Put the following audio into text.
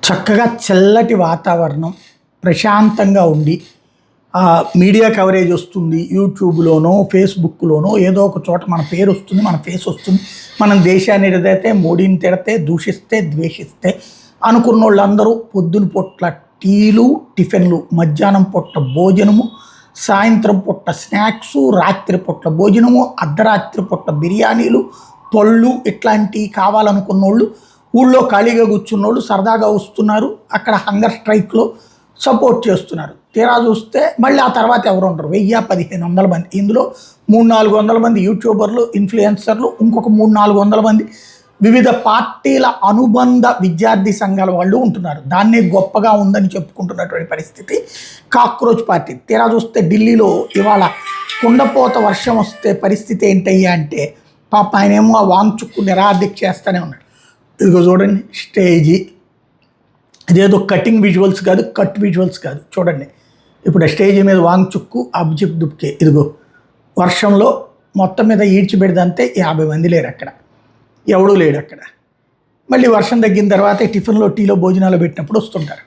చక్కగా చల్లటి వాతావరణం, ప్రశాంతంగా ఉండి మీడియా కవరేజ్ వస్తుంది. యూట్యూబ్‌లోనో, ఫేస్‌బుక్‌లోనో ఏదో ఒక చోట మన పేరు వస్తుంది, మన ఫేస్ వస్తుంది. మనం దేశాన్ని ఎదిరితే, మోడీని తిడితే, దూషిస్తే, ద్వేషిస్తే అనుకున్నోళ్ళందరూ పొద్దున పూట్ల టీలు, టిఫిన్‌లు, మధ్యాహ్నం పూట భోజనము, సాయంత్రం పూట స్నాక్సు, రాత్రి పూట భోజనము, అర్ధరాత్రి పూట బిర్యానీలు, పళ్ళు ఇట్లాంటివి కావాలనుకున్నోళ్ళు ఊళ్ళో ఖాళీగా కూర్చున్నోళ్ళు సరదాగా వస్తున్నారు. అక్కడ హంగర్ స్ట్రైక్లో సపోర్ట్ చేస్తున్నారు. తీరా చూస్తే మళ్ళీ ఆ తర్వాత ఎవరు ఉండరు. 1000-1500 మంది, ఇందులో 300-400 మంది యూట్యూబర్లు, ఇన్ఫ్లుయెన్సర్లు, ఇంకొక 300-400 మంది వివిధ పార్టీల అనుబంధ విద్యార్థి సంఘాల వాళ్ళు ఉంటున్నారు. దాన్నే గొప్పగా ఉందని చెప్పుకుంటున్నటువంటి పరిస్థితి కాక్రోచ్ పార్టీ. తీరా చూస్తే ఢిల్లీలో ఇవాళ కుండపోత వర్షం వస్తే పరిస్థితి ఏంటయ్యా అంటే, పాప ఆయనేమో ఆ వాంగ్చుక్కు నిరాదీక్ష చేస్తూనే ఉన్నాడు. ఇదిగో చూడండి స్టేజీ, ఇదేదో కటింగ్ విజువల్స్ కాదు, కట్ విజువల్స్ కాదు. చూడండి ఇప్పుడు ఆ స్టేజీ మీద వాంగ్చుక్కు, అబ్జిక్ దుబ్కే, ఇదిగో వర్షంలో మొత్తం మీద ఈడ్చిపెడిదంతే 50 మంది లేరు అక్కడ, ఎవడూ లేడు అక్కడ. మళ్ళీ వర్షం తగ్గిన తర్వాత టిఫిన్లో, టీలో, భోజనాలు పెట్టినప్పుడు వస్తుంటారు.